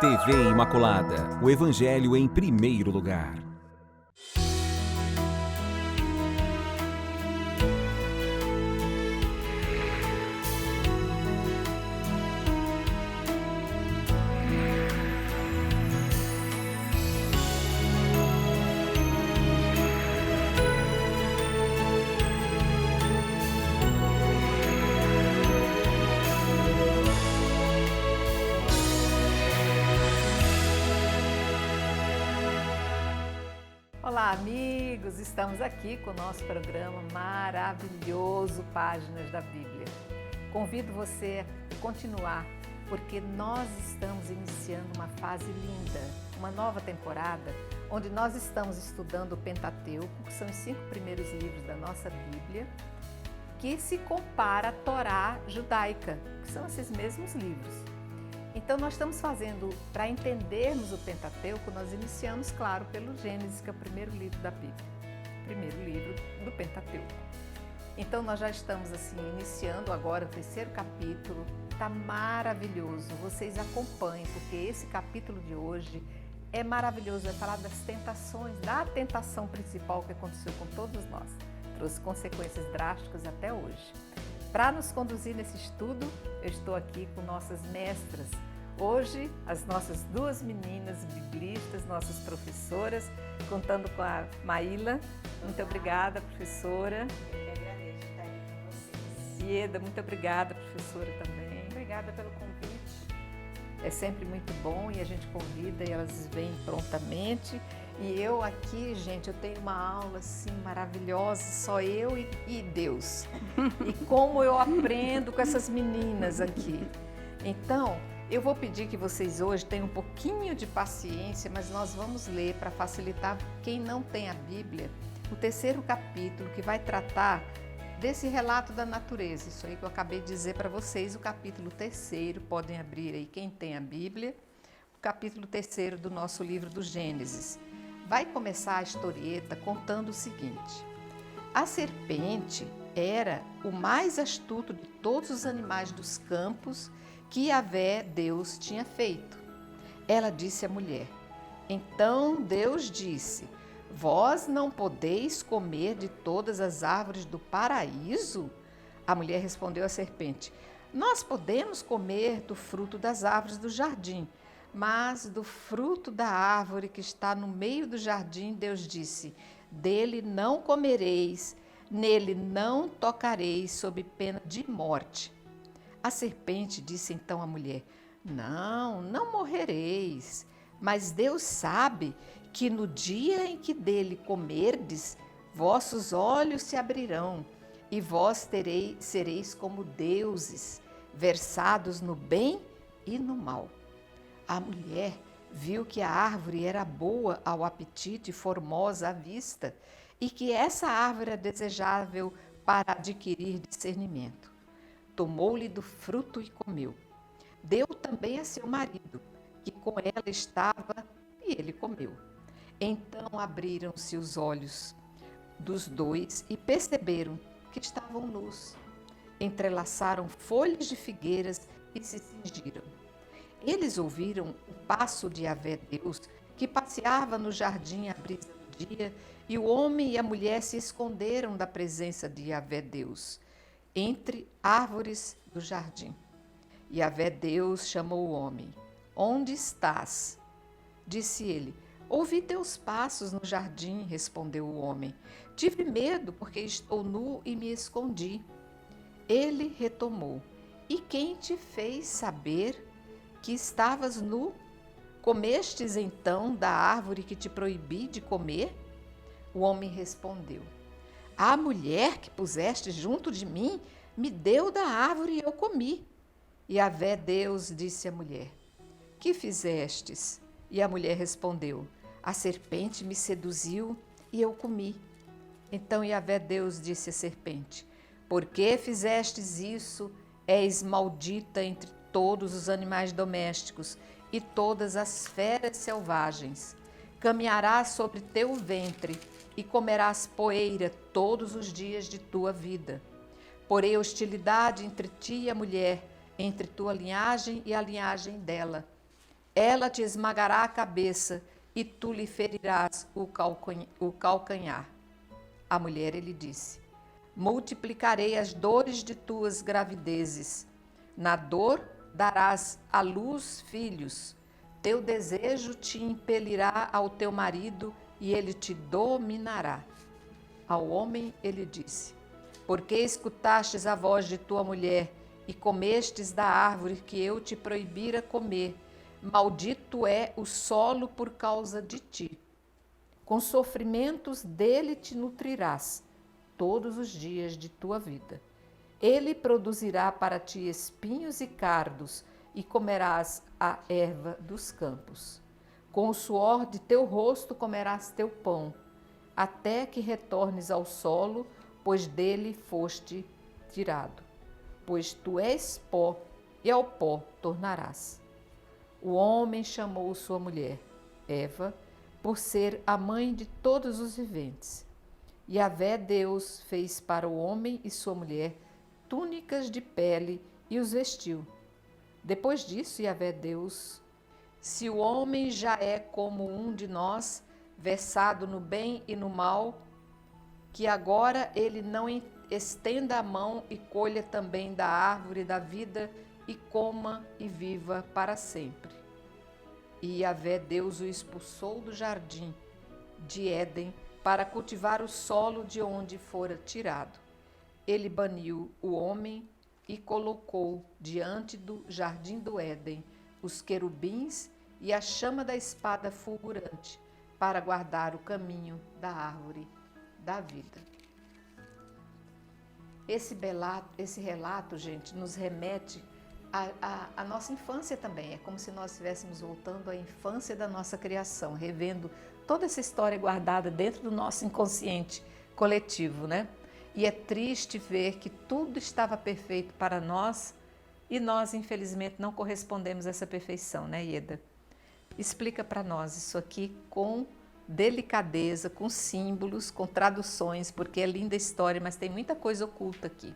TV Imaculada, o Evangelho em primeiro lugar. Olá, amigos! Estamos aqui com o nosso programa maravilhoso Páginas da Bíblia. Convido você a continuar, porque nós estamos iniciando uma fase linda, uma nova temporada, onde nós estamos estudando o Pentateuco, que são os 5 primeiros livros da nossa Bíblia, que se compara à Torá judaica, que são esses mesmos livros. Então, nós estamos fazendo, para entendermos o Pentateuco, nós iniciamos, claro, pelo Gênesis, que é o primeiro livro da Bíblia, primeiro livro do Pentateuco. Então, nós já estamos, iniciando agora o 3º capítulo, está maravilhoso, vocês acompanhem, porque esse capítulo de hoje é maravilhoso, vai falar das tentações, da tentação principal que aconteceu com todos nós, trouxe consequências drásticas até hoje. Para nos conduzir nesse estudo, eu estou aqui com nossas mestras. Hoje, as nossas 2 meninas biblistas, nossas professoras, contando com a Maíla. Muito obrigada, professora. Eu que agradeço estar aqui com vocês. Ieda, muito obrigada, professora, também. Obrigada pelo convite. É sempre muito bom e a gente convida e elas vêm prontamente. E eu aqui, gente, eu tenho uma aula maravilhosa, só eu e Deus. E como eu aprendo com essas meninas aqui. Então, eu vou pedir que vocês hoje tenham um pouquinho de paciência, mas nós vamos ler para facilitar quem não tem a Bíblia, o 3º capítulo que vai tratar desse relato da natureza. Isso aí que eu acabei de dizer para vocês, o capítulo 3º, podem abrir aí quem tem a Bíblia, o capítulo 3º do nosso livro do Gênesis. Vai começar a historieta contando o seguinte: a serpente era o mais astuto de todos os animais dos campos que Yahvé, Deus, tinha feito. Ela disse à mulher: então Deus disse, vós não podeis comer de todas as árvores do paraíso? A mulher respondeu à serpente: nós podemos comer do fruto das árvores do jardim, mas do fruto da árvore que está no meio do jardim, Deus disse, dele não comereis, nele não tocareis, sob pena de morte. A serpente disse então à mulher: não morrereis, mas Deus sabe que no dia em que dele comerdes, vossos olhos se abrirão, e vós sereis como deuses, versados no bem e no mal. A mulher viu que a árvore era boa ao apetite e formosa à vista, e que essa árvore era desejável para adquirir discernimento. Tomou-lhe do fruto e comeu. Deu também a seu marido, que com ela estava, e ele comeu. Então abriram-se os olhos dos 2 e perceberam que estavam nus. Entrelaçaram folhas de figueiras e se cingiram. Eles ouviram o passo de Yahvé Deus, que passeava no jardim à brisa do dia, e o homem e a mulher se esconderam da presença de Yahvé Deus, entre árvores do jardim. Yahvé Deus chamou o homem. Onde estás? Disse ele. Ouvi teus passos no jardim, respondeu o homem. Tive medo porque estou nu e me escondi. Ele retomou. E quem te fez saber que estavas nu? Comestes então da árvore que te proibi de comer? O homem respondeu: a mulher que puseste junto de mim me deu da árvore e eu comi. Yahvé Deus disse à mulher: que fizestes? E a mulher respondeu: a serpente me seduziu e eu comi. Então Yahvé Deus disse à serpente: por que fizestes isso? És maldita entre todos os animais domésticos e todas as feras selvagens. Caminharás sobre teu ventre e comerás poeira todos os dias de tua vida. Porém hostilidade entre ti e a mulher, entre tua linhagem e a linhagem dela. Ela te esmagará a cabeça e tu lhe ferirás o calcanhar. A mulher lhe disse: multiplicarei as dores de tuas gravidezes. Na dor darás à luz filhos. Teu desejo te impelirá ao teu marido e ele te dominará. Ao homem ele disse: porque escutastes a voz de tua mulher e comestes da árvore que eu te proibira comer, maldito é o solo por causa de ti. Com sofrimentos dele te nutrirás todos os dias de tua vida. Ele produzirá para ti espinhos e cardos, e comerás a erva dos campos. Com o suor de teu rosto comerás teu pão, até que retornes ao solo, pois dele foste tirado. Pois tu és pó, e ao pó tornarás. O homem chamou sua mulher, Eva, por ser a mãe de todos os viventes. Yahvé Deus fez para o homem e sua mulher túnicas de pele e os vestiu. Depois disso, Yahvé Deus: se o homem já é como um de nós, versado no bem e no mal, que agora ele não estenda a mão e colha também da árvore da vida e coma e viva para sempre. E Yahvé Deus o expulsou do jardim de Éden para cultivar o solo de onde fora tirado. Ele baniu o homem e colocou diante do jardim do Éden os querubins e a chama da espada fulgurante para guardar o caminho da árvore da vida. Esse relato, gente, nos remete à nossa infância também. É como se nós estivéssemos voltando à infância da nossa criação, revendo toda essa história guardada dentro do nosso inconsciente coletivo, né? E é triste ver que tudo estava perfeito para nós e nós, infelizmente, não correspondemos a essa perfeição, né, Ieda? Explica para nós isso aqui com delicadeza, com símbolos, com traduções, porque é linda a história, mas tem muita coisa oculta aqui.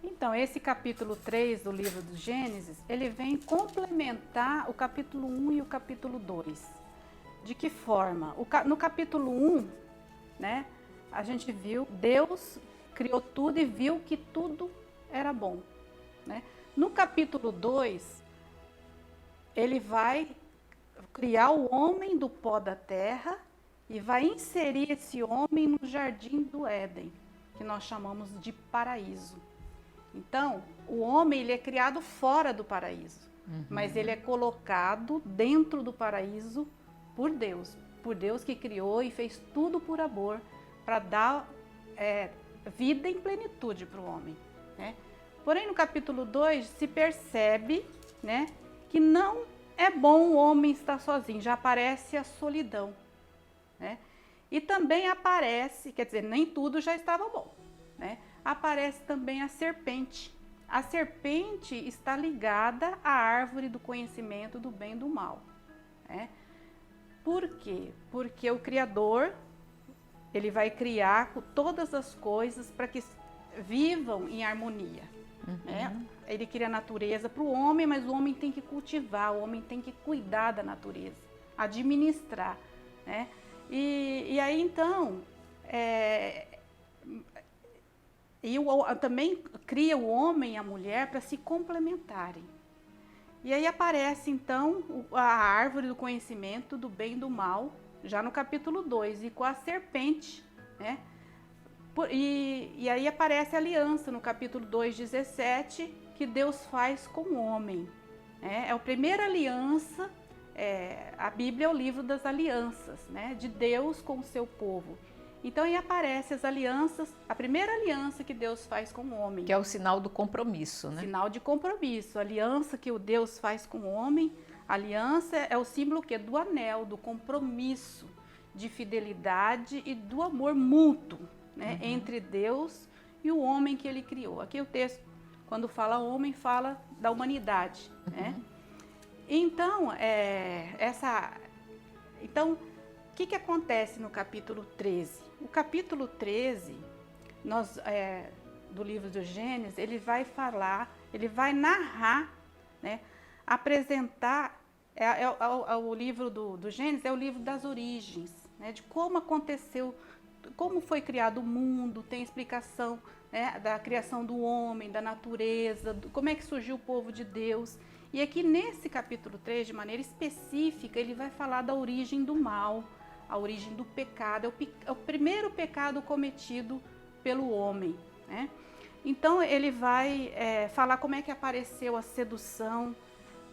Então, esse capítulo 3 do livro do Gênesis, ele vem complementar o capítulo 1 e o capítulo 2. De que forma? No capítulo 1, né, a gente viu, Deus criou tudo e viu que tudo era bom, né? No capítulo 2, ele vai criar o homem do pó da terra e vai inserir esse homem no jardim do Éden, que nós chamamos de paraíso. Então, o homem ele é criado fora do paraíso, mas ele é colocado dentro do paraíso por Deus que criou e fez tudo por amor para dar vida em plenitude para o homem, né? Porém, no capítulo 2 se percebe, né, que não é bom o homem estar sozinho, já aparece a solidão, né? E também aparece, quer dizer, nem tudo já estava bom, né? Aparece também a serpente. A serpente está ligada à árvore do conhecimento do bem e do mal, né? Por quê? Porque o Criador, ele vai criar todas as coisas para que vivam em harmonia, né? Ele cria a natureza para o homem, mas o homem tem que cultivar, o homem tem que cuidar da natureza, administrar, né? E aí então, também cria o homem e a mulher para se complementarem. E aí aparece então a árvore do conhecimento do bem e do mal, já no capítulo 2, e com a serpente, né? E aí aparece a aliança no capítulo 2:17, que Deus faz com o homem, né? É a primeira aliança, a Bíblia é o livro das alianças, né? De Deus com o seu povo. Então aí aparece as alianças, a primeira aliança que Deus faz com o homem. Que é o sinal do compromisso, né? Sinal de compromisso, a aliança que o Deus faz com o homem. A aliança é o símbolo que? Do anel, do compromisso, de fidelidade e do amor mútuo, né? Entre Deus e o homem que ele criou. Aqui o texto, quando fala homem, fala da humanidade, né? Então, Então, o que acontece no capítulo 13? O capítulo 13, do livro do Gênesis, ele vai falar, ele vai narrar, né, apresentar O livro do Gênesis é o livro das origens, né, de como aconteceu, como foi criado o mundo, tem explicação, né, da criação do homem, da natureza, como é que surgiu o povo de Deus. E aqui nesse capítulo 3, de maneira específica, ele vai falar da origem do mal, a origem do pecado, é o primeiro pecado cometido pelo homem, né? Então ele vai falar como é que apareceu a sedução,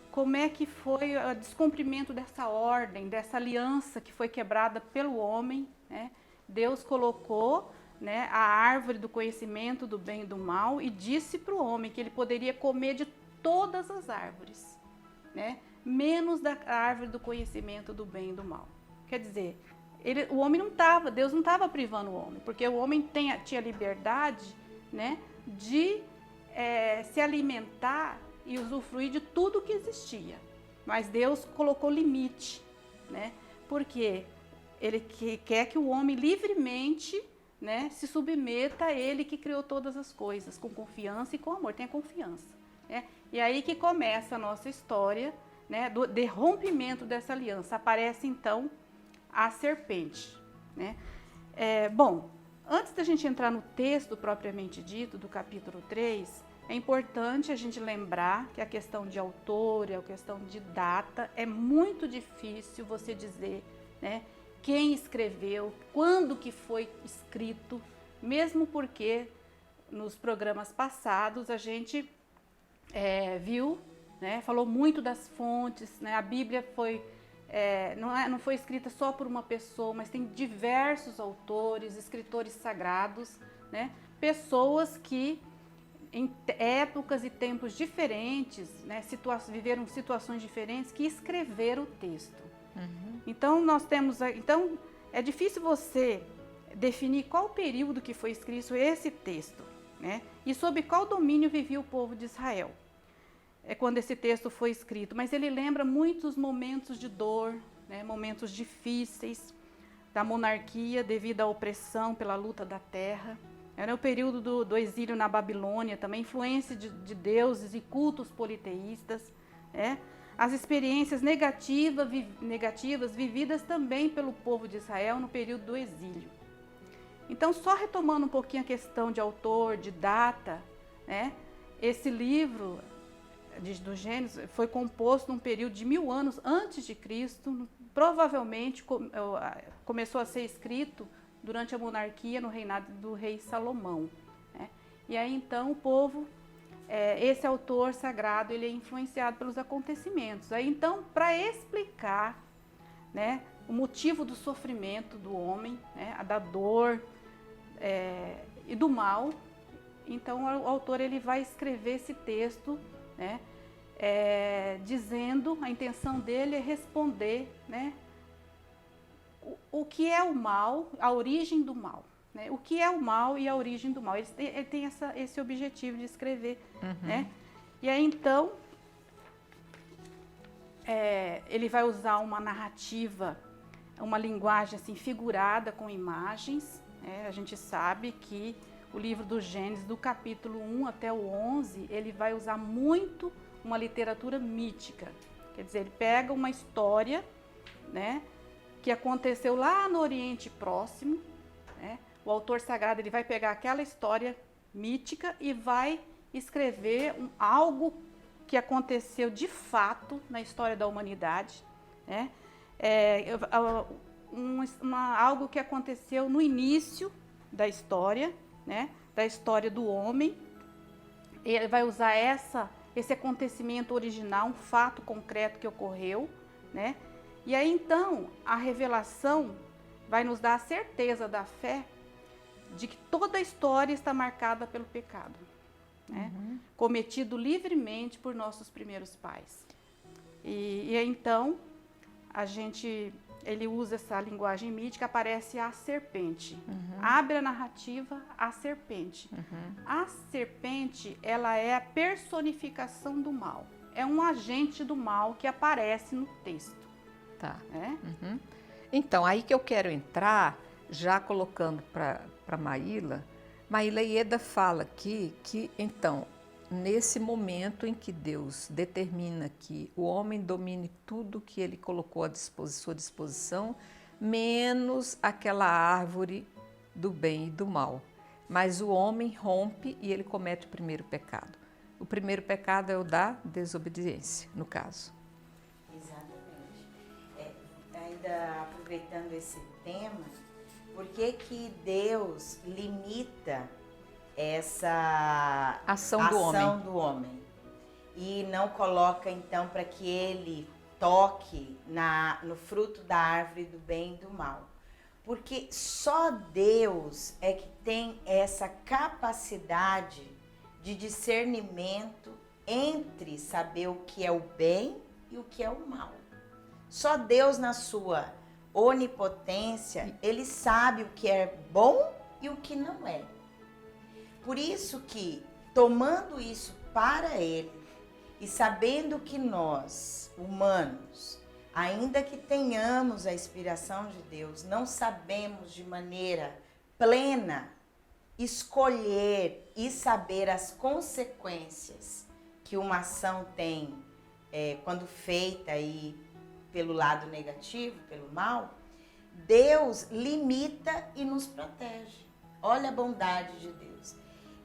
como é que foi o descumprimento dessa ordem, dessa aliança que foi quebrada pelo homem, né? Deus colocou, né, a árvore do conhecimento do bem e do mal e disse para o homem que ele poderia comer de todas as árvores, né, menos da árvore do conhecimento do bem e do mal. Quer dizer, o homem não estava, Deus não estava privando o homem, porque o homem tinha liberdade, né, de se alimentar e usufruir de tudo que existia. Mas Deus colocou limite, né, porque Ele quer que o homem livremente, né, se submeta a Ele que criou todas as coisas, com confiança e com amor. Tenha confiança, né? E aí que começa a nossa história, né, do rompimento dessa aliança. Aparece então a serpente, né? Bom, antes da gente entrar no texto propriamente dito, do capítulo 3, é importante a gente lembrar que a questão de autor, a questão de data, é muito difícil você dizer, né, quem escreveu, quando que foi escrito, mesmo porque nos programas passados a gente viu, né, falou muito das fontes, né, a Bíblia não foi escrita só por uma pessoa, mas tem diversos autores, escritores sagrados, né, pessoas que em épocas e tempos diferentes, né, viveram situações diferentes, que escreveram o texto. Uhum. Então é difícil você definir qual período que foi escrito esse texto, né, e sob qual domínio vivia o povo de Israel. Quando esse texto foi escrito, mas ele lembra muitos momentos de dor, né, momentos difíceis da monarquia devido à opressão pela luta da terra. Era o período do exílio na Babilônia, também influência de deuses e cultos politeístas, né? As experiências negativas vividas também pelo povo de Israel no período do exílio. Então, só retomando um pouquinho a questão de autor, de data, né? Esse livro do Gênesis foi composto num período de 1000 anos antes de Cristo, provavelmente começou a ser escrito durante a monarquia, no reinado do rei Salomão, né? E aí então o povo, esse autor sagrado, ele é influenciado pelos acontecimentos. Aí então, para explicar, né, o motivo do sofrimento do homem, né, da dor e do mal, então o autor ele vai escrever esse texto, né, dizendo, a intenção dele é responder, né, o que é o mal, a origem do mal, né? O que é o mal e a origem do mal. Ele tem esse objetivo de escrever, uhum, né? E aí então ele vai usar uma narrativa, uma linguagem assim figurada com imagens, né? A gente sabe que o livro do Gênesis, do capítulo 1 até o 11, ele vai usar muito uma literatura mítica. Quer dizer, ele pega uma história, né, que aconteceu lá no Oriente Próximo, né? O autor sagrado ele vai pegar aquela história mítica e vai escrever algo que aconteceu de fato na história da humanidade, né? Algo que aconteceu no início da história, né? Da história do homem. Ele vai usar esse acontecimento original, um fato concreto que ocorreu, né? E aí então a revelação vai nos dar a certeza da fé de que toda a história está marcada pelo pecado, né? Uhum. Cometido livremente por nossos primeiros pais. E então ele usa essa linguagem mítica, aparece a serpente. Uhum. Abre a narrativa, a serpente. Uhum. A serpente, ela é a personificação do mal. É um agente do mal que aparece no texto. Tá. Uhum. Então, aí que eu quero entrar, já colocando para Maíla. Maíla Ieda fala aqui que, então, nesse momento em que Deus determina que o homem domine tudo que ele colocou à sua disposição, menos aquela árvore do bem e do mal. Mas o homem rompe e ele comete o primeiro pecado. O primeiro pecado é o da desobediência, no caso. Exatamente. Ainda aproveitando esse tema, por que Deus limita essa Ação do homem e não coloca então para que ele toque no fruto da árvore do bem e do mal? Porque só Deus é que tem essa capacidade de discernimento entre saber o que é o bem e o que é o mal. Só Deus, na sua onipotência, ele sabe o que é bom e o que não é. Por isso que, tomando isso para ele e sabendo que nós, humanos, ainda que tenhamos a inspiração de Deus, não sabemos de maneira plena escolher e saber as consequências que uma ação tem quando feita aí pelo lado negativo, pelo mal, Deus limita e nos protege. Olha a bondade de Deus.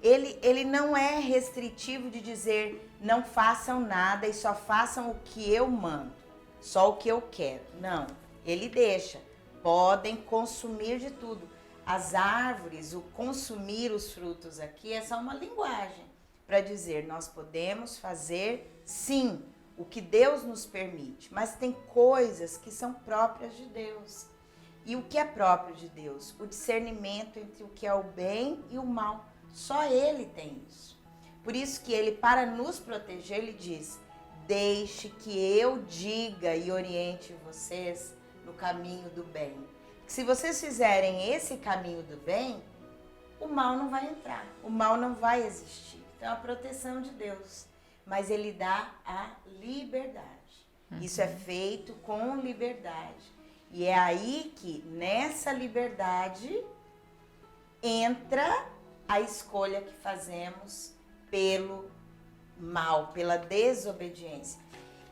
Ele não é restritivo de dizer não façam nada e só façam o que eu mando, só o que eu quero. Não, ele deixa. Podem consumir de tudo. As árvores, o consumir os frutos aqui é só uma linguagem para dizer nós podemos fazer sim o que Deus nos permite, mas tem coisas que são próprias de Deus. E o que é próprio de Deus? O discernimento entre o que é o bem e o mal. Só Ele tem isso. Por isso que Ele, para nos proteger, Ele diz: deixe que eu diga e oriente vocês no caminho do bem. Se vocês fizerem esse caminho do bem, o mal não vai entrar, o mal não vai existir. Então, é a proteção de Deus. Mas Ele dá a liberdade. Isso é feito com liberdade. E é aí que, nessa liberdade, entra a escolha que fazemos pelo mal, pela desobediência,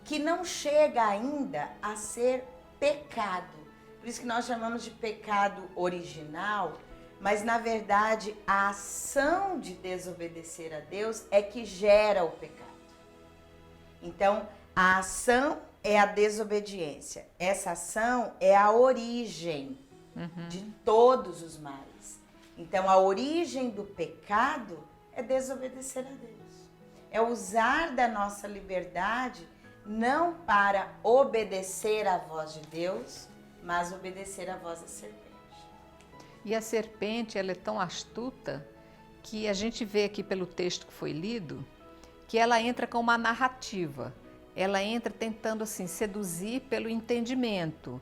que não chega ainda a ser pecado. Por isso que nós chamamos de pecado original, mas na verdade a ação de desobedecer a Deus é que gera o pecado. Então, a ação é a desobediência. Essa ação é a origem de todos os males. Então, a origem do pecado é desobedecer a Deus. É usar da nossa liberdade não para obedecer à voz de Deus, mas obedecer à voz da serpente. E a serpente, ela é tão astuta que a gente vê aqui pelo texto que foi lido, que ela entra com uma narrativa. Ela entra tentando assim seduzir pelo entendimento,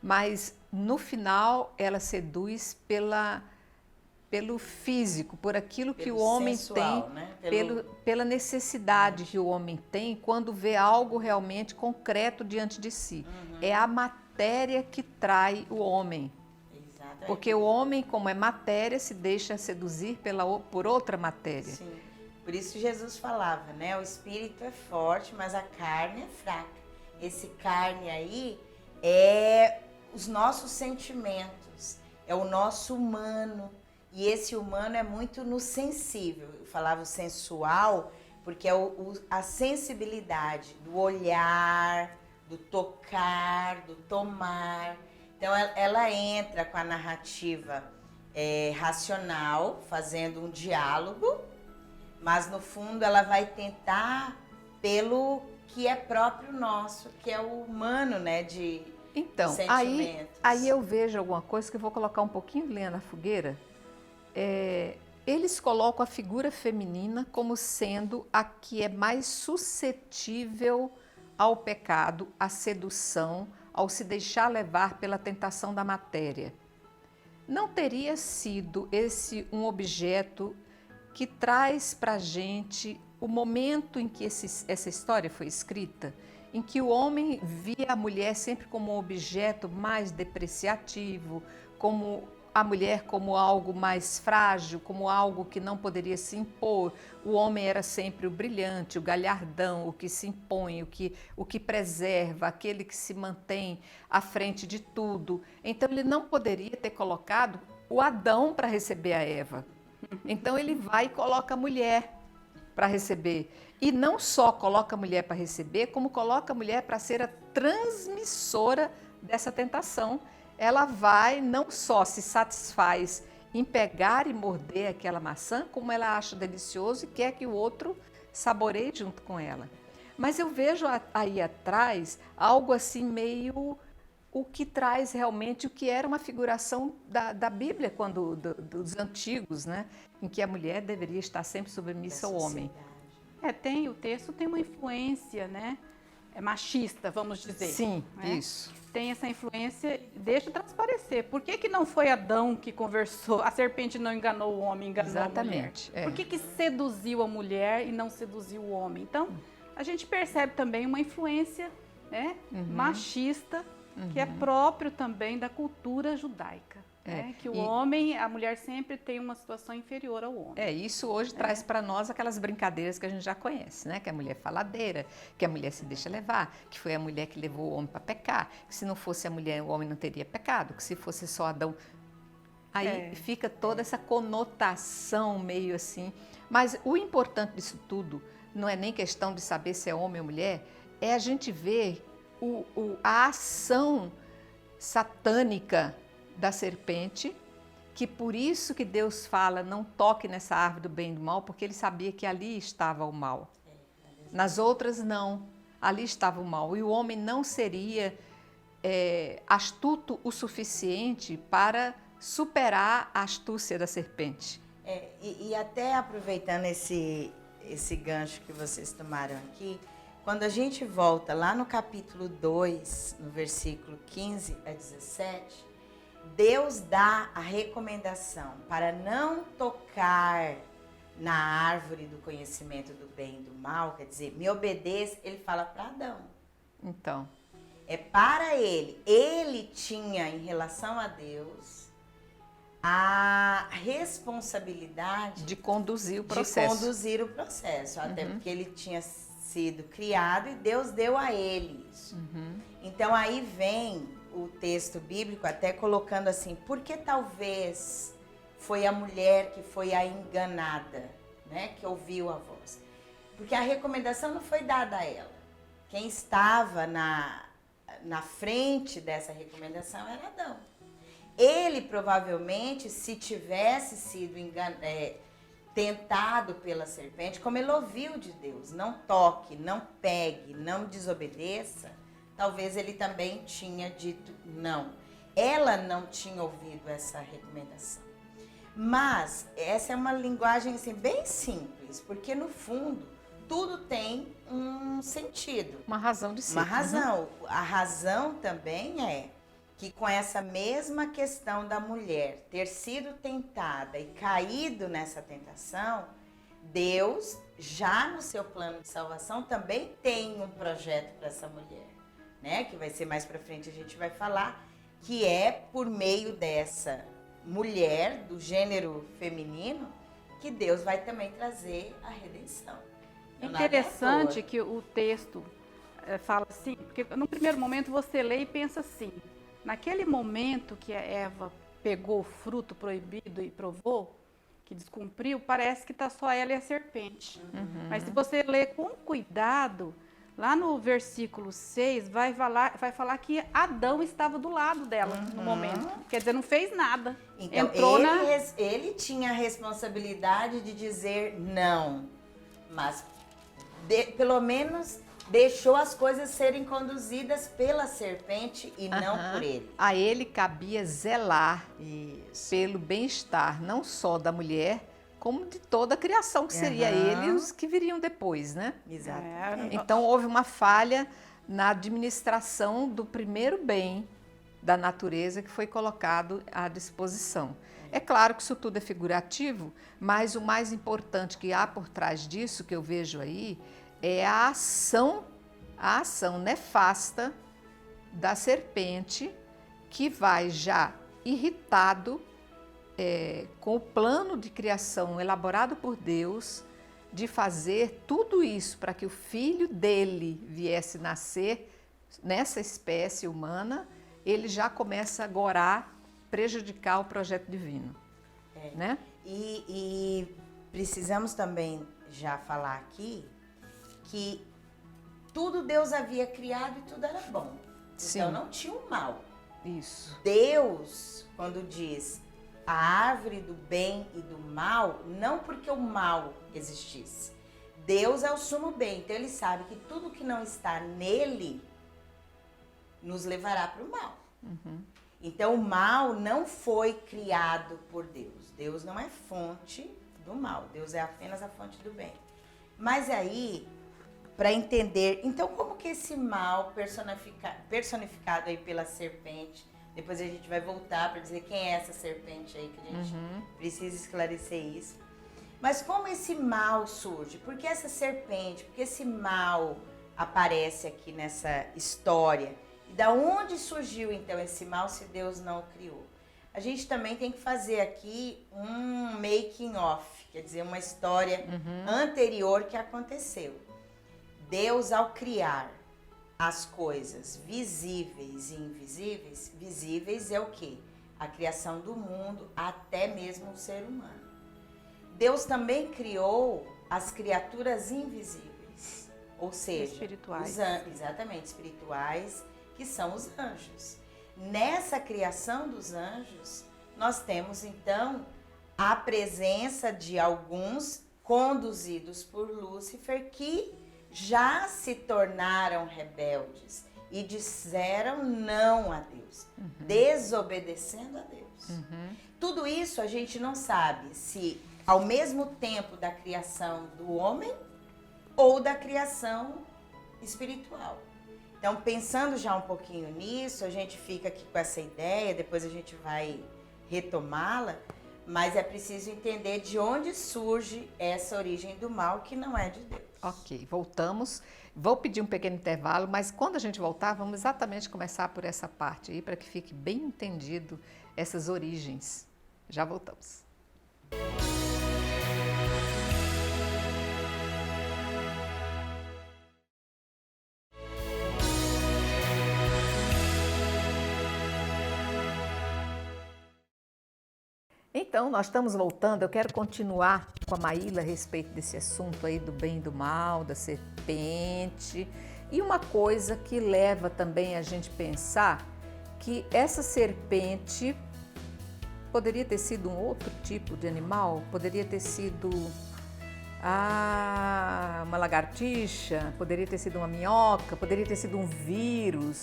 mas no final ela seduz pelo físico, por aquilo que o homem sensual, tem, né? pela necessidade que o homem tem quando vê algo realmente concreto diante de si. É a matéria que trai o homem. Exatamente. Porque o homem, como é matéria, se deixa seduzir por outra matéria. Sim. Por isso Jesus falava, né? O espírito é forte, mas a carne é fraca. Esse carne aí é os nossos sentimentos, é o nosso humano. E esse humano é muito no sensível. Eu falava o sensual porque é a sensibilidade do olhar, do tocar, do tomar. Então ela entra com a narrativa racional, fazendo um diálogo, mas no fundo ela vai tentar pelo que é próprio nosso, que é o humano, né, de então, sentimentos. aí eu vejo alguma coisa que eu vou colocar um pouquinho de lenha na fogueira. Eles colocam a figura feminina como sendo a que é mais suscetível ao pecado, à sedução, ao se deixar levar pela tentação da matéria. Não teria sido esse um objeto que traz para a gente o momento em que essa história foi escrita, em que o homem via a mulher sempre como um objeto mais depreciativo, como a mulher como algo mais frágil, como algo que não poderia se impor. O homem era sempre o brilhante, o galhardão, o que se impõe, o que preserva, aquele que se mantém à frente de tudo. Então ele não poderia ter colocado o Adão para receber a Eva. Então ele vai e coloca a mulher para receber. E não só coloca a mulher para receber, como coloca a mulher para ser a transmissora dessa tentação. Ela vai, não só se satisfaz em pegar e morder aquela maçã, como ela acha delicioso e quer que o outro saboreie junto com ela. Mas eu vejo aí atrás algo assim meio o que traz realmente o que era uma figuração da Bíblia, dos antigos, né? Em que a mulher deveria estar sempre submissa ao homem. O texto tem uma influência, né? Machista, vamos dizer. Sim, né? Isso. Tem essa influência, deixa transparecer. Por que não foi Adão que conversou? A serpente não enganou o homem, enganou Exatamente, a mulher. Por que seduziu a mulher e não seduziu o homem? Então, a gente percebe também uma influência, né, machista, que é próprio também da cultura judaica. Né? Que o homem, a mulher sempre tem uma situação inferior ao homem. Isso hoje traz para nós aquelas brincadeiras que a gente já conhece, né? Que a mulher é faladeira, que a mulher se deixa levar, que foi a mulher que levou o homem para pecar, que se não fosse a mulher, o homem não teria pecado, que se fosse só Adão. Aí fica toda essa conotação meio assim. Mas o importante disso tudo não é nem questão de saber se é homem ou mulher, é a gente ver a ação satânica da serpente, que por isso que Deus fala, não toque nessa árvore do bem e do mal, porque ele sabia que ali estava o mal. Nas outras não, ali estava o mal. E o homem não seria astuto o suficiente para superar a astúcia da serpente. E até aproveitando esse gancho que vocês tomaram aqui, quando a gente volta lá no capítulo 2, no versículo 15 a 17, Deus dá a recomendação para não tocar na árvore do conhecimento do bem e do mal, quer dizer, me obedeça, ele fala para Adão. Então. É para ele. Ele tinha, em relação a Deus, a responsabilidade de conduzir o processo. Até porque ele tinha sido criado e Deus deu a ele isso. Então aí vem o texto bíblico até colocando assim, porque talvez foi a mulher que foi a enganada, né, que ouviu a voz. Porque a recomendação não foi dada a ela. Quem estava na frente dessa recomendação era Adão. Ele provavelmente, se tivesse sido tentado pela serpente, como ele ouviu de Deus, não toque, não pegue, não desobedeça, talvez ele também tinha dito não. Ela não tinha ouvido essa recomendação. Mas essa é uma linguagem assim, bem simples, porque no fundo tudo tem um sentido. Uma razão de ser. Uma razão. A razão também é que com essa mesma questão da mulher ter sido tentada e caído nessa tentação, Deus, já no seu plano de salvação, também tem um projeto para essa mulher, né? Que vai ser mais para frente, a gente vai falar, que é por meio dessa mulher do gênero feminino que Deus vai também trazer a redenção. Interessante que o texto fala assim, porque no primeiro momento você lê e pensa assim, naquele momento que a Eva pegou o fruto proibido e provou, que descumpriu, parece que está só ela e a serpente. Mas se você ler com cuidado, lá no versículo 6 vai falar que Adão estava do lado dela no momento. Quer dizer, não fez nada. Então, ele tinha a responsabilidade de dizer não, mas pelo menos deixou as coisas serem conduzidas pela serpente e não por ele. A ele cabia zelar pelo bem-estar, não só da mulher, como de toda a criação, que seria ele e os que viriam depois, né? Exato. Então houve uma falha na administração do primeiro bem da natureza que foi colocado à disposição. É claro que isso tudo é figurativo, mas o mais importante que há por trás disso, que eu vejo aí, é a ação nefasta da serpente, que vai já irritado com o plano de criação elaborado por Deus, de fazer tudo isso para que o filho dele viesse nascer nessa espécie humana, ele já começa agora a prejudicar o projeto divino. Né? E precisamos também já falar aqui que tudo Deus havia criado e tudo era bom. Sim. Então não tinha um mal. Isso. Deus, quando diz a árvore do bem e do mal, não porque o mal existisse. Deus é o sumo bem, então ele sabe que tudo que não está nele nos levará para o mal. Então o mal não foi criado por Deus. Deus não é fonte do mal, Deus é apenas a fonte do bem. Mas aí, para entender, então como que esse mal personificado aí pela serpente, depois a gente vai voltar para dizer quem é essa serpente aí, que a gente precisa esclarecer isso. Mas como esse mal surge? Por que essa serpente? Por que esse mal aparece aqui nessa história? E da onde surgiu então esse mal se Deus não o criou? A gente também tem que fazer aqui um making of, quer dizer, uma história anterior que aconteceu. Deus, ao criar as coisas visíveis e invisíveis, visíveis é o quê? A criação do mundo, até mesmo o ser humano. Deus também criou as criaturas invisíveis, ou seja, espirituais. Exatamente, espirituais, que são os anjos. Nessa criação dos anjos, nós temos então a presença de alguns conduzidos por Lúcifer que já se tornaram rebeldes e disseram não a Deus, desobedecendo a Deus. Tudo isso a gente não sabe se ao mesmo tempo da criação do homem ou da criação espiritual. Então, pensando já um pouquinho nisso, a gente fica aqui com essa ideia, depois a gente vai retomá-la, mas é preciso entender de onde surge essa origem do mal que não é de Deus. Ok, voltamos. Vou pedir um pequeno intervalo, mas quando a gente voltar, vamos exatamente começar por essa parte aí, para que fique bem entendido essas origens. Já voltamos. Então, nós estamos voltando, eu quero continuar com a Maíla a respeito desse assunto aí do bem e do mal, da serpente. E uma coisa que leva também a gente pensar que essa serpente poderia ter sido um outro tipo de animal, poderia ter sido uma lagartixa, poderia ter sido uma minhoca, poderia ter sido um vírus,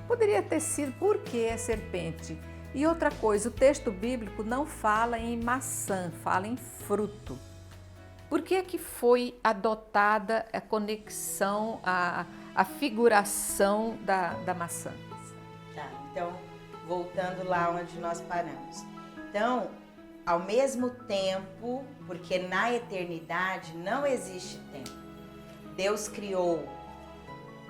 poderia ter sido, por que a serpente? E outra coisa, o texto bíblico não fala em maçã, fala em fruto. Por que é que foi adotada a conexão, a figuração da maçã? Tá, então, voltando lá onde nós paramos. Então, ao mesmo tempo, porque na eternidade não existe tempo, Deus criou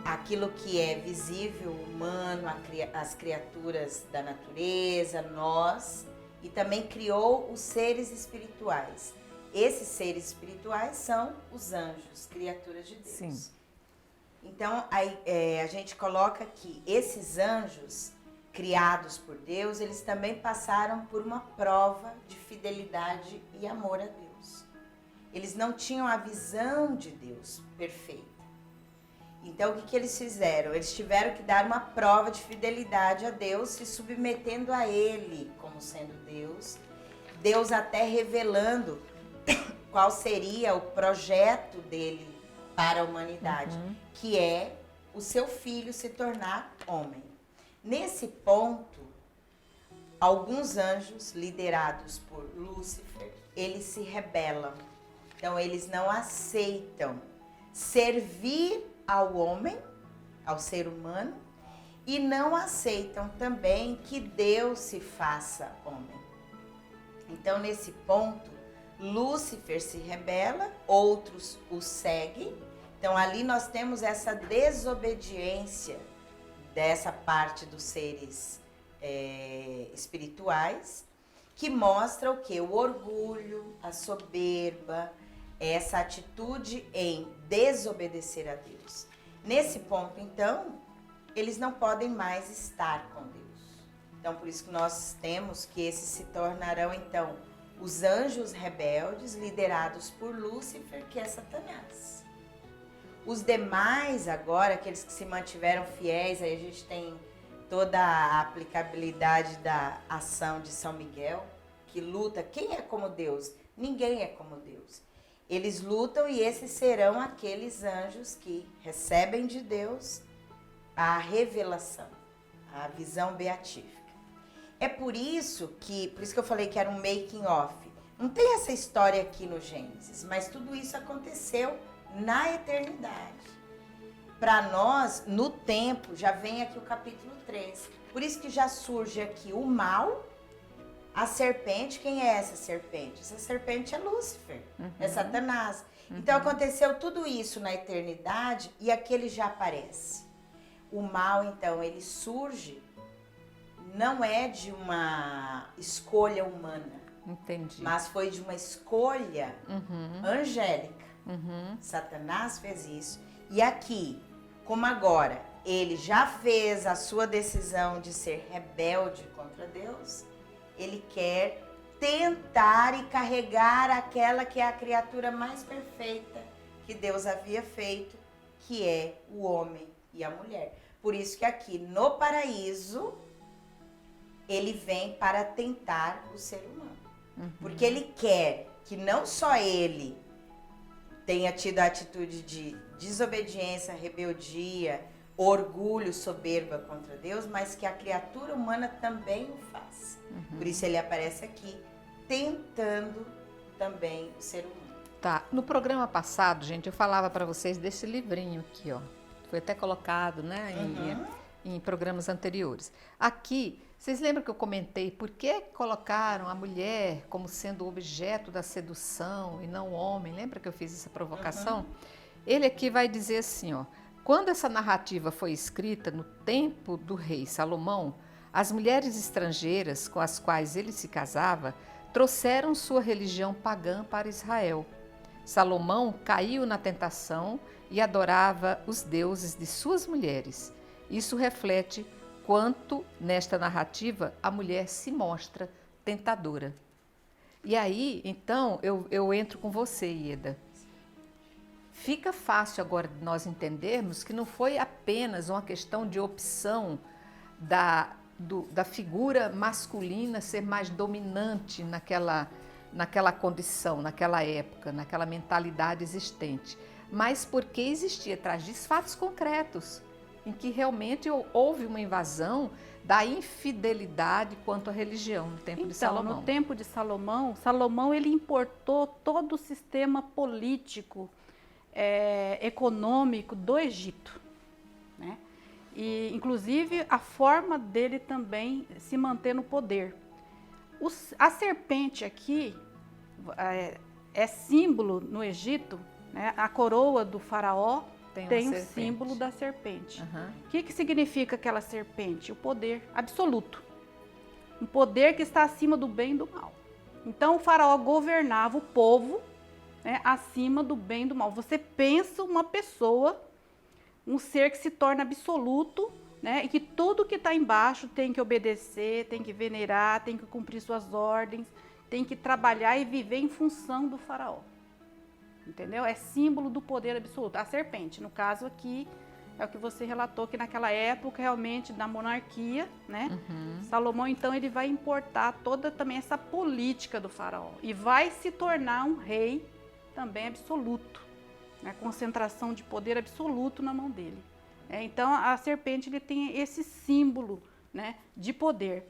aquilo que é visível, humano, as criaturas da natureza, nós, e também criou os seres espirituais. Esses seres espirituais são os anjos, criaturas de Deus. Sim. Então, a gente coloca que esses anjos criados por Deus, eles também passaram por uma prova de fidelidade e amor a Deus. Eles não tinham a visão de Deus perfeita. Então, o que eles fizeram? Eles tiveram que dar uma prova de fidelidade a Deus, se submetendo a Ele como sendo Deus. Deus até revelando qual seria o projeto dele para a humanidade, que é o seu filho se tornar homem. Nesse ponto, alguns anjos, liderados por Lúcifer, eles se rebelam. Então, eles não aceitam servir ao homem, ao ser humano, e não aceitam também que Deus se faça homem. Então, nesse ponto, Lúcifer se rebela, outros o seguem. Então, ali nós temos essa desobediência dessa parte dos seres espirituais, que mostra o quê? O orgulho, a soberba, essa atitude em desobedecer a Deus. Nesse ponto, então, eles não podem mais estar com Deus. Então, por isso que nós temos que esses se tornarão, então, os anjos rebeldes, liderados por Lúcifer, que é Satanás. Os demais, agora, aqueles que se mantiveram fiéis, aí a gente tem toda a aplicabilidade da ação de São Miguel, que luta. Quem é como Deus? Ninguém é como Deus. Eles lutam e esses serão aqueles anjos que recebem de Deus a revelação, a visão beatífica. É por isso que eu falei que era um making of. Não tem essa história aqui no Gênesis, mas tudo isso aconteceu na eternidade. Para nós, no tempo, já vem aqui o capítulo 3. Por isso que já surge aqui o mal, a serpente. Quem é essa serpente? Essa serpente é Lúcifer, é Satanás. Então aconteceu tudo isso na eternidade e aqui ele já aparece. O mal, então, ele surge, não é de uma escolha humana. Entendi. Mas foi de uma escolha angélica. Satanás fez isso. E aqui, como agora, ele já fez a sua decisão de ser rebelde contra Deus, ele quer tentar e carregar aquela que é a criatura mais perfeita que Deus havia feito, que é o homem e a mulher. Por isso que aqui no paraíso, ele vem para tentar o ser humano. Porque ele quer que não só ele tenha tido a atitude de desobediência, rebeldia, orgulho, soberba contra Deus, mas que a criatura humana também o faz. Por isso ele aparece aqui, tentando também o ser humano. Tá, no programa passado, gente, eu falava para vocês desse livrinho aqui, ó. Foi até colocado, né, em programas anteriores. Aqui, vocês lembram que eu comentei por que colocaram a mulher como sendo objeto da sedução e não o homem? Lembra que eu fiz essa provocação? Ele aqui vai dizer assim, ó. Quando essa narrativa foi escrita no tempo do rei Salomão, as mulheres estrangeiras com as quais ele se casava trouxeram sua religião pagã para Israel. Salomão caiu na tentação e adorava os deuses de suas mulheres. Isso reflete quanto, nesta narrativa, a mulher se mostra tentadora. E aí, então, eu entro com você, Ieda. Fica fácil agora de nós entendermos que não foi apenas uma questão de opção da figura masculina ser mais dominante naquela condição, naquela época, naquela mentalidade existente, mas porque existia atrás disso fatos concretos, em que realmente houve uma invasão da infidelidade quanto à religião no tempo de Salomão. No tempo de Salomão, Salomão ele importou todo o sistema político, econômico do Egito, né? E, inclusive, a forma dele também se manter no poder. A serpente aqui é símbolo no Egito, né? A coroa do faraó tem o símbolo da serpente. O que significa aquela serpente? O poder absoluto. Um poder que está acima do bem e do mal. Então, o faraó governava o povo, né, acima do bem e do mal. Você pensa uma pessoa, um ser que se torna absoluto, né, e que tudo que está embaixo tem que obedecer, tem que venerar, tem que cumprir suas ordens, tem que trabalhar e viver em função do faraó. Entendeu? É símbolo do poder absoluto. A serpente, no caso aqui, é o que você relatou, que naquela época realmente da monarquia, né? Salomão, então, ele vai importar toda também essa política do faraó e vai se tornar um rei também absoluto, né? Concentração de poder absoluto na mão dele. Então, a serpente ele tem esse símbolo, né, de poder.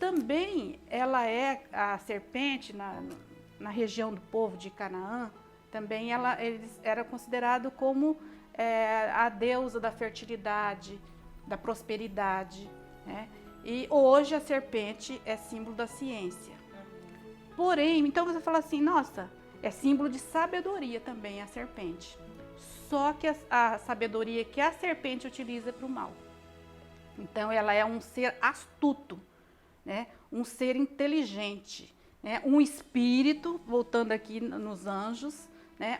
Também ela é a serpente na região do povo de Canaã. Também eles eram considerados como a deusa da fertilidade, da prosperidade, né? E hoje a serpente é símbolo da ciência. Porém, então você fala assim, nossa, é símbolo de sabedoria também a serpente. Só que a sabedoria que a serpente utiliza é para o mal. Então ela é um ser astuto, né, um ser inteligente, né, um espírito, voltando aqui nos anjos, né,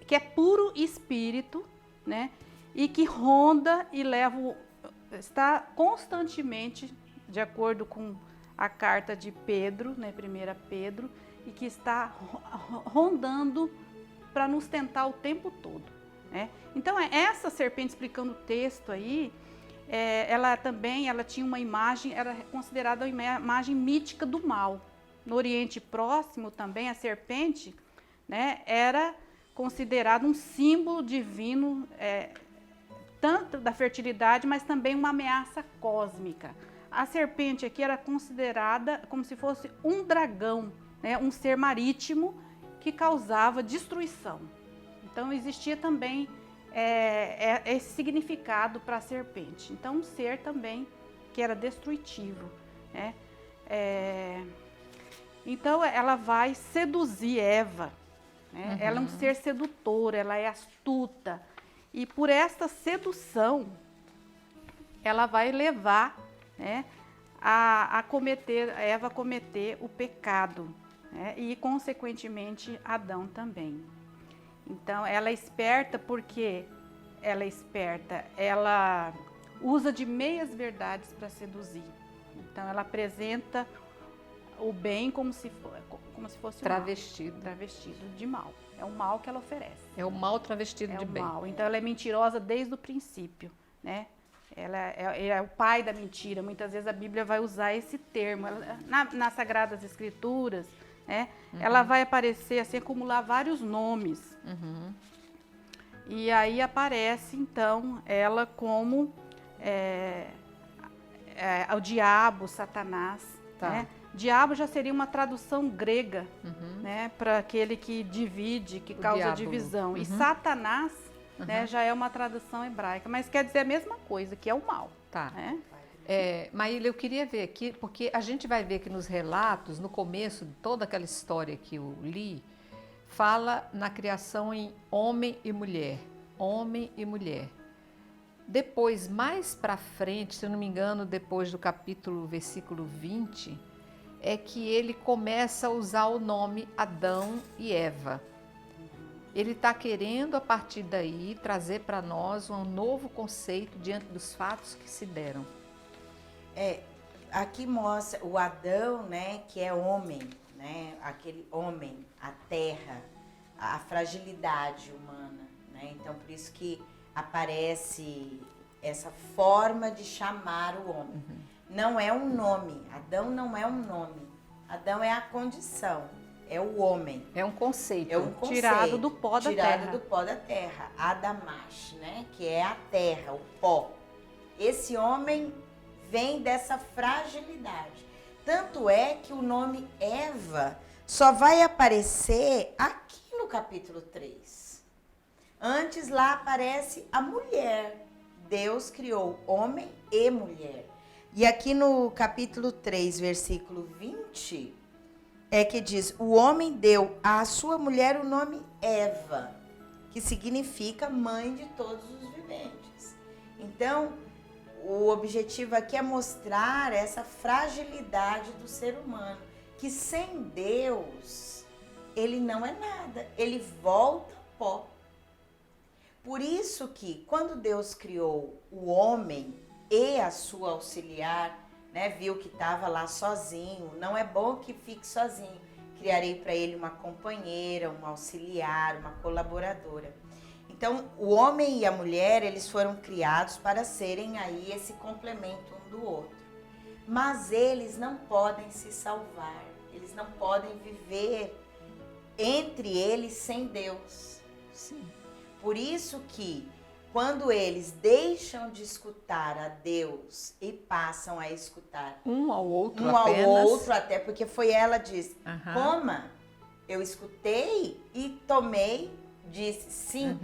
que é puro espírito, né, e que ronda e está constantemente, de acordo com a carta de Pedro, né, 1 Pedro, e que está rondando para nos tentar o tempo todo, né? Então, essa serpente, explicando o texto aí, ela tinha uma imagem, era considerada uma imagem mítica do mal. No Oriente Próximo também, a serpente, né, era considerada um símbolo divino, tanto da fertilidade, mas também uma ameaça cósmica. A serpente aqui era considerada como se fosse um dragão, né, um ser marítimo que causava destruição. Então existia também esse significado para a serpente. Então um ser também que era destrutivo, né? Então ela vai seduzir Eva, né? Ela é um ser sedutor, ela é astuta. E por esta sedução, ela vai levar, né, Eva a cometer o pecado, né, e, consequentemente, Adão também. Então, ela é esperta porque ela usa de meias verdades para seduzir. Então, ela apresenta o bem como se fosse Travestido. Travestido de mal. É o mal que ela oferece. É o mal travestido de bem. Mal. Então ela é mentirosa desde o princípio, né? Ela é o pai da mentira. Muitas vezes a Bíblia vai usar esse termo. Nas Sagradas Escrituras, né? Ela vai aparecer assim, acumular vários nomes. E aí aparece então ela como o diabo, Satanás, Tá. né? Diabo já seria uma tradução grega, né, para aquele que divide, que causa diabo. divisão. E Satanás, né, já é uma tradução hebraica, mas quer dizer a mesma coisa, que é o mal. Tá. Né? Maíla, eu queria ver aqui, porque a gente vai ver que nos relatos, no começo de toda aquela história que eu li, fala na criação em homem e mulher. Homem e mulher. Depois, mais para frente, se eu não me engano, depois do versículo 20, é que ele começa a usar o nome Adão e Eva. Ele está querendo, a partir daí, trazer para nós um novo conceito diante dos fatos que se deram. Aqui mostra o Adão, né, que é homem, né, aquele homem, a terra, a fragilidade humana, né? Então, por isso que aparece essa forma de chamar o homem. Não é um nome, Adão não é um nome, Adão é a condição, é o homem. É um conceito. É um conceito. Tirado do pó da terra. Tirado do pó da terra, Adamash, né? Que é a terra, o pó. Esse homem vem dessa fragilidade. Tanto é que o nome Eva só vai aparecer aqui no capítulo 3. Antes lá aparece a mulher. Deus criou homem e mulher. E aqui no capítulo 3, versículo 20, é que diz: o homem deu à sua mulher o nome Eva, que significa mãe de todos os viventes. Então, o objetivo aqui é mostrar essa fragilidade do ser humano, que sem Deus, ele não é nada, ele volta ao pó. Por isso que, quando Deus criou o homem e a sua auxiliar, né, viu que estava lá sozinho, não é bom que fique sozinho, criarei para ele uma companheira, uma auxiliar, uma colaboradora. Então, o homem e a mulher, eles foram criados para serem aí esse complemento um do outro. Mas eles não podem se salvar, eles não podem viver entre eles sem Deus. Sim. Por isso que, quando eles deixam de escutar a Deus e passam a escutar Um ao outro um apenas. ao outro, até porque foi ela que disse, coma, eu escutei e tomei, disse sim.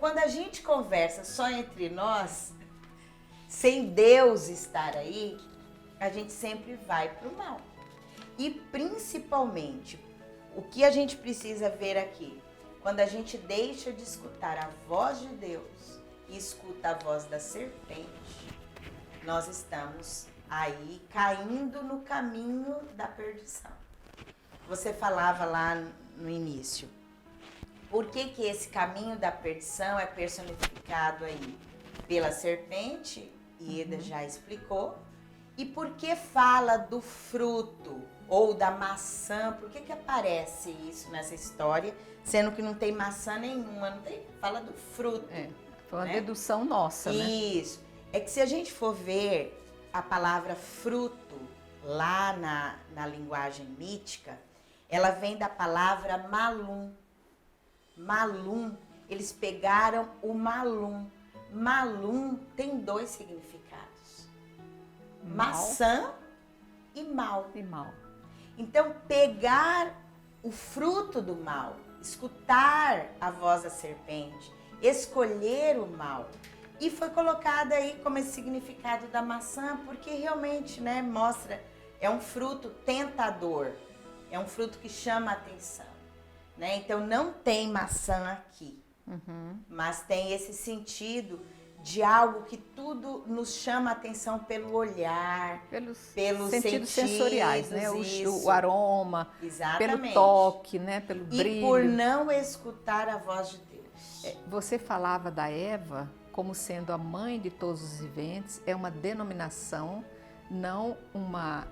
Quando a gente conversa só entre nós, sem Deus estar aí, a gente sempre vai para o mal. E principalmente, o que a gente precisa ver aqui, quando a gente deixa de escutar a voz de Deus e escuta a voz da serpente, nós estamos aí caindo no caminho da perdição. Você falava lá no início, por que esse caminho da perdição é personificado aí pela serpente, e Eda já explicou, e por que fala do fruto ou da maçã, por que aparece isso nessa história, sendo que não tem maçã nenhuma, não tem, fala do fruto. Foi uma né? dedução nossa, né? Isso. É que se a gente for ver a palavra fruto lá na linguagem mítica, ela vem da palavra malum. Malum, eles pegaram o malum. Malum tem 2 significados. Mal. Maçã e mal. E mal. Então, pegar o fruto do mal, escutar a voz da serpente, escolher o mal. E foi colocado aí como esse significado da maçã, porque realmente, né, mostra, é um fruto tentador, é um fruto que chama a atenção, né? Então, não tem maçã aqui, mas tem esse sentido de algo que tudo nos chama a atenção pelo olhar, Pelos pelos sentidos sensoriais, né? isso. O aroma, Exatamente. pelo toque, né? Pelo E brilho. por não escutar a voz de Deus. Você falava da Eva como sendo a mãe de todos os viventes, é uma denominação, não uma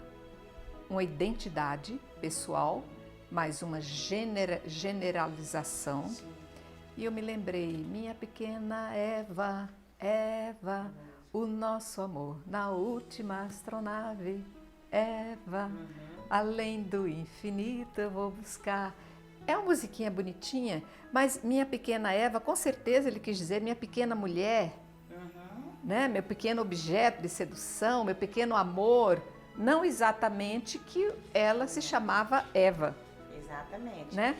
identidade pessoal, mas uma generalização. Sim. E eu me lembrei, minha pequena Eva, Eva, o nosso amor na última astronave, Eva, além do infinito eu vou buscar. É uma musiquinha bonitinha, mas minha pequena Eva, com certeza ele quis dizer minha pequena mulher, né? Meu pequeno objeto de sedução, meu pequeno amor, não exatamente que ela se chamava Eva, Exatamente. né?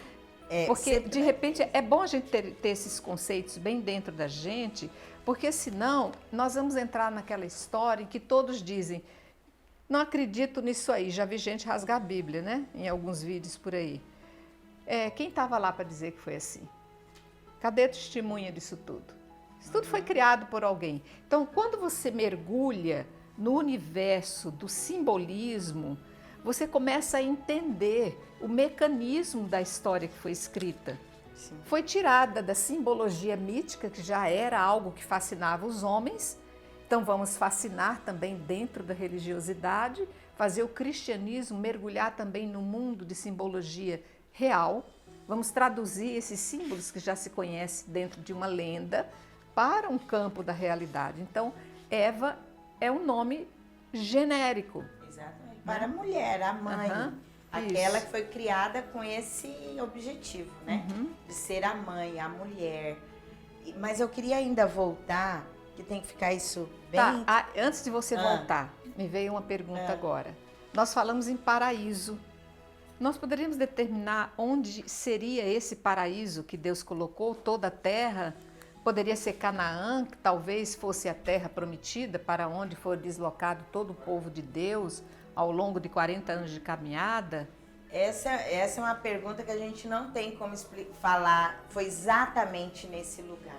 Porque, de repente, é bom a gente ter esses conceitos bem dentro da gente, porque senão nós vamos entrar naquela história em que todos dizem, não acredito nisso aí, já vi gente rasgar a Bíblia, né? Em alguns vídeos por aí. Quem estava lá para dizer que foi assim? Cadê a testemunha disso tudo? Isso tudo foi criado por alguém. Então, quando você mergulha no universo do simbolismo, você começa a entender o mecanismo da história que foi escrita. Sim. Foi tirada da simbologia mítica, que já era algo que fascinava os homens, então vamos fascinar também dentro da religiosidade, fazer o cristianismo mergulhar também no mundo de simbologia real, vamos traduzir esses símbolos que já se conhece dentro de uma lenda para um campo da realidade. Então, Eva é um nome genérico. Exatamente. Para a mulher, a mãe. Aquela que foi criada com esse objetivo, né? De ser a mãe, a mulher. Mas eu queria ainda voltar, que tem que ficar isso bem... Tá, antes de você voltar, me veio uma pergunta agora. Nós falamos em paraíso. Nós poderíamos determinar onde seria esse paraíso que Deus colocou, toda a terra? Poderia ser Canaã, que talvez fosse a terra prometida, para onde foi deslocado todo o povo de Deus ao longo de 40 anos de caminhada? Essa é uma pergunta que a gente não tem como falar, foi exatamente nesse lugar.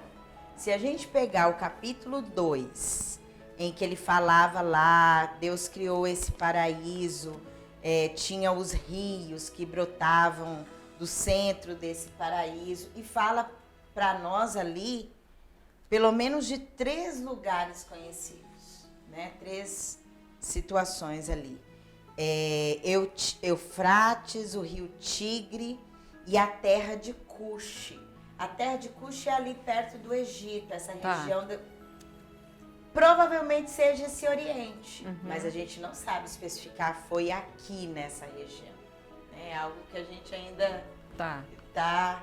Se a gente pegar o capítulo 2, em que ele falava lá, Deus criou esse paraíso, tinha os rios que brotavam do centro desse paraíso, e fala para nós ali, pelo menos de 3 lugares conhecidos, né? 3 situações ali. Eufrates, o rio Tigre e a terra de Cuxi. A terra de Cuxi é ali perto do Egito, essa região. Provavelmente seja esse Oriente, mas a gente não sabe especificar, foi aqui nessa região. É algo que a gente ainda está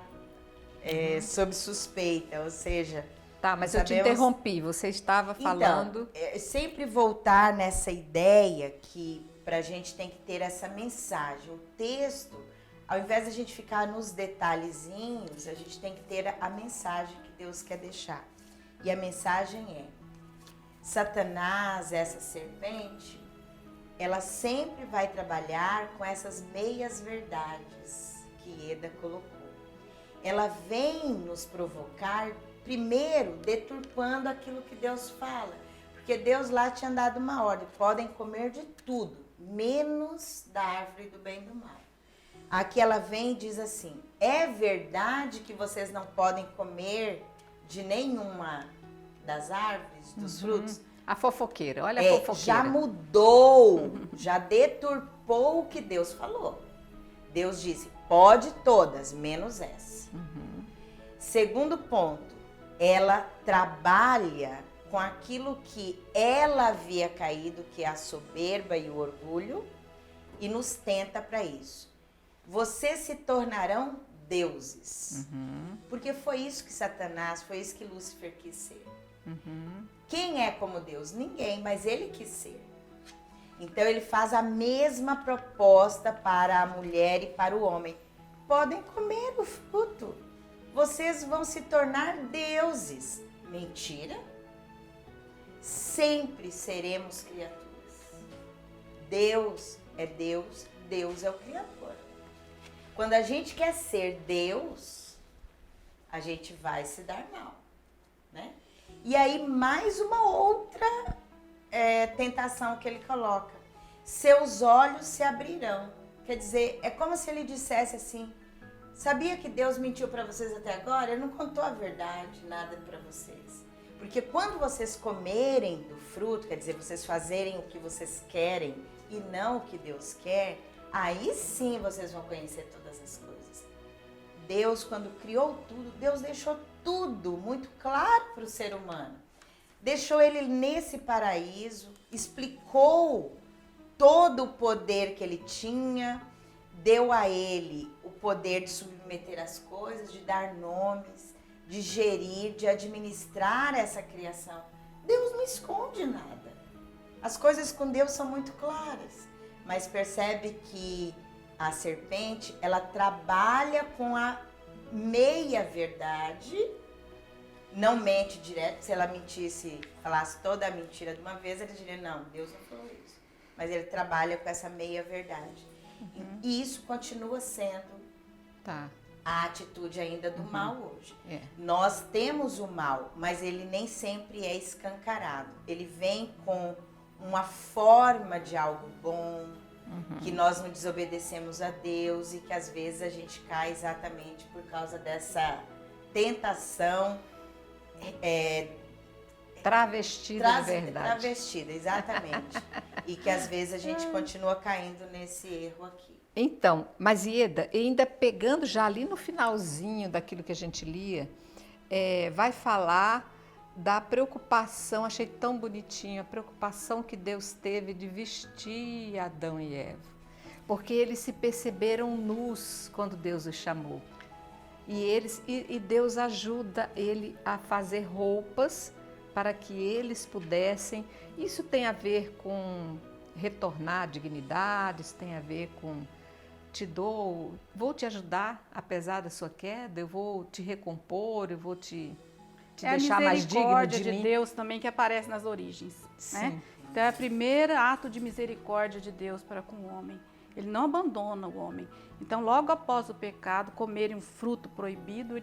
sob suspeita, ou seja... Tá, mas eu te interrompi, você estava falando... Então, sempre voltar nessa ideia que pra gente tem que ter essa mensagem. O texto, ao invés de a gente ficar nos detalhezinhos, a gente tem que ter a mensagem que Deus quer deixar. E a mensagem é: Satanás, essa serpente, ela sempre vai trabalhar com essas meias verdades que Eda colocou. Ela vem nos provocar, primeiro, deturpando aquilo que Deus fala. Porque Deus lá tinha dado uma ordem, podem comer de tudo, menos da árvore do bem e do mal. Aqui ela vem e diz assim, é verdade que vocês não podem comer de nenhuma das árvores, dos frutos? A fofoqueira, olha a fofoqueira. Já mudou, já deturpou o que Deus falou. Deus disse, pode todas, menos essa. Segundo ponto, ela trabalha com aquilo que ela havia caído, que é a soberba e o orgulho, e nos tenta para isso. Vocês se tornarão deuses. Porque foi isso que Satanás, foi isso que Lúcifer quis ser. Quem é como Deus? Ninguém, mas ele quis ser. Então ele faz a mesma proposta para a mulher e para o homem. Podem comer o fruto. Vocês vão se tornar deuses. Mentira. Sempre seremos criaturas. Deus é Deus, Deus é o Criador. Quando a gente quer ser Deus, a gente vai se dar mal, né? E aí mais uma outra tentação que ele coloca. Seus olhos se abrirão. Quer dizer, é como se ele dissesse assim, sabia que Deus mentiu para vocês até agora? Ele não contou a verdade, nada para vocês. Porque quando vocês comerem do fruto, quer dizer, vocês fazerem o que vocês querem e não o que Deus quer, aí sim vocês vão conhecer todas as coisas. Deus, quando criou tudo, Deus deixou tudo muito claro para o ser humano. Deixou ele nesse paraíso, explicou todo o poder que ele tinha, deu a ele o poder de submeter as coisas, de dar nomes, de gerir, de administrar essa criação. Deus não esconde nada. As coisas com Deus são muito claras, mas percebe que a serpente, ela trabalha com a meia verdade, não mente direto. Se ela mentisse, falasse toda a mentira de uma vez, ele diria, não, Deus não falou isso. Mas ele trabalha com essa meia verdade. E isso continua sendo a atitude ainda do mal hoje. Nós temos o mal, mas ele nem sempre é escancarado. Ele vem com uma forma de algo bom, que nós não desobedecemos a Deus e que às vezes a gente cai exatamente por causa dessa tentação travestida de verdade. Travestida, exatamente. E que às vezes a gente continua caindo nesse erro aqui. Então, mas Ieda, ainda pegando já ali no finalzinho daquilo que a gente lia, vai falar da preocupação, achei tão bonitinho, a preocupação que Deus teve de vestir Adão e Eva. Porque eles se perceberam nus quando Deus os chamou. E Deus ajuda ele a fazer roupas para que eles pudessem. Isso tem a ver com retornar dignidades, tem a ver com vou te ajudar apesar da sua queda, eu vou te recompor, eu vou te deixar mais digno de mim. É a misericórdia de Deus também que aparece nas origens, né? Então é o primeiro ato de misericórdia de Deus para com o homem. Ele não abandona o homem. Então, logo após o pecado, comerem um fruto proibido,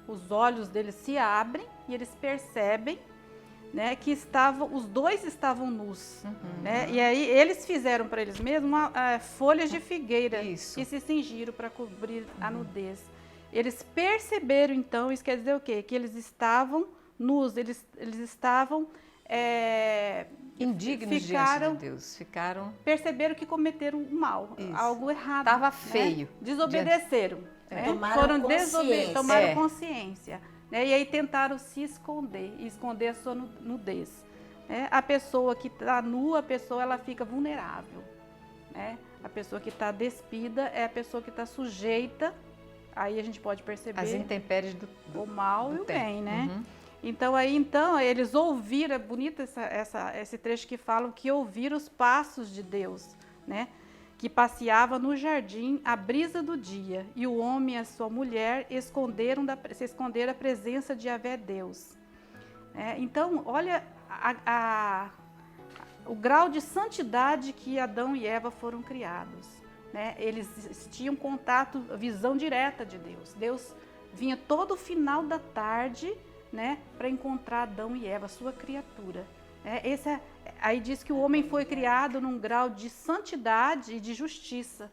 os olhos deles se abrem e eles percebem, né, que os dois estavam nus. Né? E aí eles fizeram para eles mesmos folhas de figueira e se cingiram para cobrir a nudez. Eles perceberam, então, isso quer dizer o quê? Que eles estavam nus, eles estavam indignos diante de Deus. Perceberam que cometeram o mal, algo errado. Estava feio. Né? Desobedeceram. Né? Tomaram consciência. Né? E aí tentaram se esconder, e esconder a sua nudez. Né? A pessoa que está nua, ela fica vulnerável. Né? A pessoa que está despida é a pessoa que está sujeita, aí a gente pode perceber as intempéries o mal e o tempo. bem, né? Então, eles ouviram, é bonito esse trecho que falam que ouviram os passos de Deus, né? Que passeava no jardim à brisa do dia, e o homem e a sua mulher se esconderam da presença de Yahvé Deus. Então, olha o grau de santidade que Adão e Eva foram criados. Né? Eles tinham contato, visão direta de Deus. Deus vinha todo final da tarde, né, para encontrar Adão e Eva, sua criatura. Aí diz que o homem foi criado num grau de santidade e de justiça,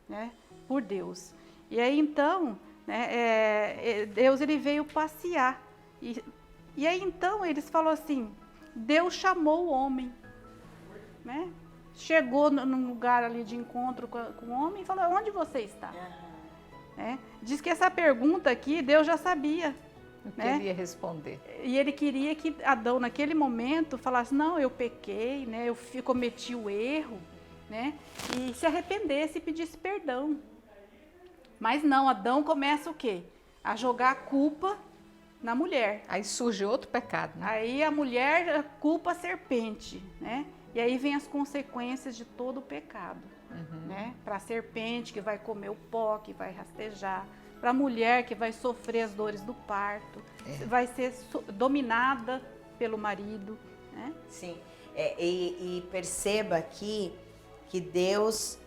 né, por Deus. E aí então, né, Deus ele veio passear. E aí então eles falaram assim, Deus chamou o homem, né? Chegou num lugar ali de encontro com o homem e falou, onde você está? Diz que essa pergunta aqui Deus já sabia. O que ele ia responder. E ele queria que Adão, naquele momento, falasse, não, eu pequei, né, eu cometi o erro, né, e se arrependesse e pedisse perdão. Mas não, Adão começa o quê? A jogar a culpa na mulher. Aí surge outro pecado, né? Aí a mulher culpa a serpente, né? E aí vem as consequências de todo o pecado, né? Para a serpente que vai comer o pó, que vai rastejar. Para a mulher que vai sofrer as dores do parto, vai ser dominada pelo marido, né? Sim, e perceba aqui que Deus,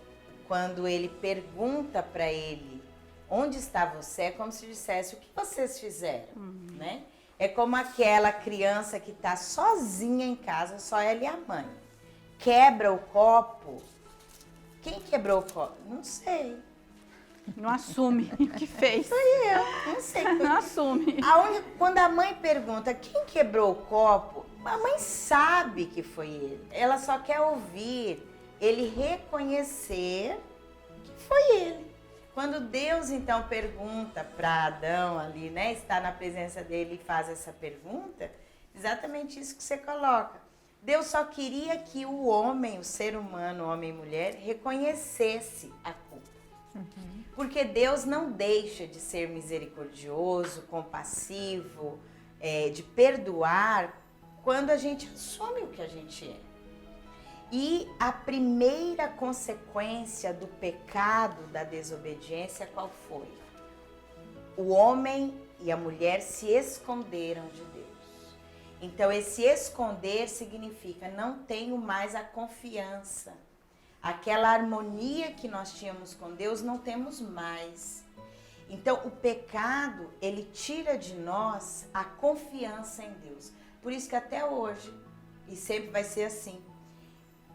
quando ele pergunta para ele, onde está você? É como se dissesse, o que vocês fizeram, né? É como aquela criança que está sozinha em casa, só ela e a mãe. Quebra o copo. Quem quebrou o copo? Não sei. Não assume o que fez. Sou eu, não sei. Não assume. Quando a mãe pergunta quem quebrou o copo, a mãe sabe que foi ele. Ela só quer ouvir ele reconhecer que foi ele. Quando Deus então pergunta para Adão ali, né, está na presença dele e faz essa pergunta, exatamente isso que você coloca. Deus só queria que o homem, o ser humano, homem e mulher, reconhecesse a culpa. Porque Deus não deixa de ser misericordioso, compassivo, de perdoar quando a gente assume o que a gente é. E a primeira consequência do pecado, da desobediência, qual foi? O homem e a mulher se esconderam de Deus. Então, esse esconder significa não tenho mais a confiança. Aquela harmonia que nós tínhamos com Deus, não temos mais. Então, o pecado, ele tira de nós a confiança em Deus. Por isso que até hoje, e sempre vai ser assim,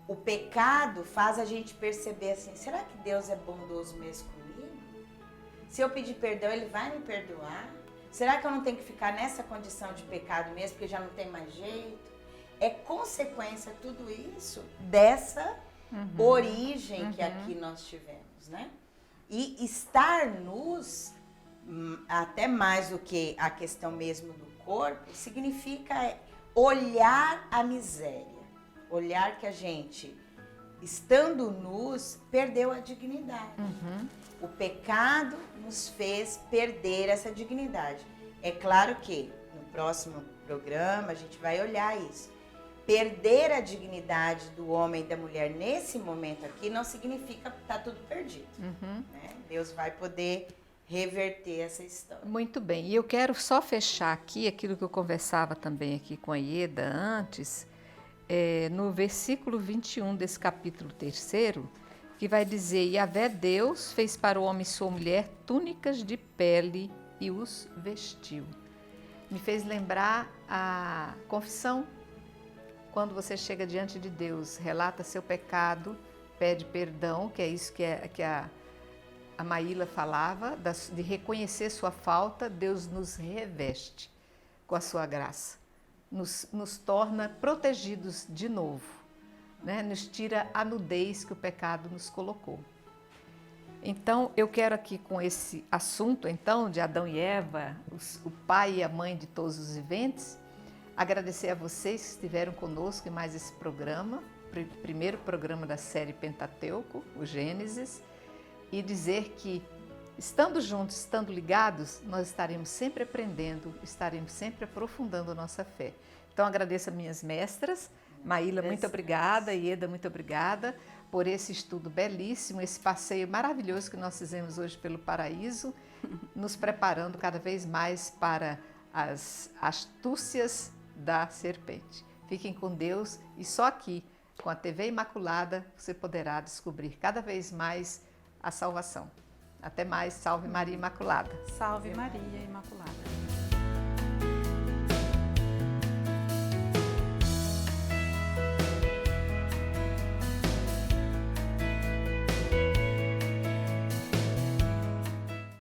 o pecado faz a gente perceber assim, será que Deus é bondoso mesmo comigo? Se eu pedir perdão, ele vai me perdoar? Será que eu não tenho que ficar nessa condição de pecado mesmo, porque já não tem mais jeito? É consequência tudo isso dessa origem que aqui nós tivemos, né? E estar nus, até mais do que a questão mesmo do corpo, significa olhar a miséria. Olhar que a gente, estando nus, perdeu a dignidade. O pecado nos fez perder essa dignidade. É claro que no próximo programa a gente vai olhar isso. Perder a dignidade do homem e da mulher nesse momento aqui não significa que está tudo perdido. Né? Deus vai poder reverter essa história. Muito bem. E eu quero só fechar aqui aquilo que eu conversava também aqui com a Ieda antes, no versículo 21 desse capítulo 3º, que vai dizer, Yahvé Deus fez para o homem e sua mulher túnicas de pele e os vestiu. Me fez lembrar a confissão, quando você chega diante de Deus, relata seu pecado, pede perdão, que é isso que a Maíla falava, de reconhecer sua falta, Deus nos reveste com a sua graça, nos torna protegidos de novo, né? Nos tira a nudez que o pecado nos colocou. Então, eu quero aqui com esse assunto, então, de Adão e Eva, o pai e a mãe de todos os viventes, agradecer a vocês que estiveram conosco em mais esse programa, primeiro programa da série Pentateuco, o Gênesis, e dizer que, estando juntos, estando ligados, nós estaremos sempre aprendendo, estaremos sempre aprofundando a nossa fé. Então, agradeço a minhas mestras, Maíla, muito obrigada, Ieda, muito obrigada por esse estudo belíssimo, esse passeio maravilhoso que nós fizemos hoje pelo paraíso, nos preparando cada vez mais para as astúcias da serpente. Fiquem com Deus e só aqui, com a TV Imaculada, você poderá descobrir cada vez mais a salvação. Até mais, salve Maria Imaculada. Salve Maria Imaculada.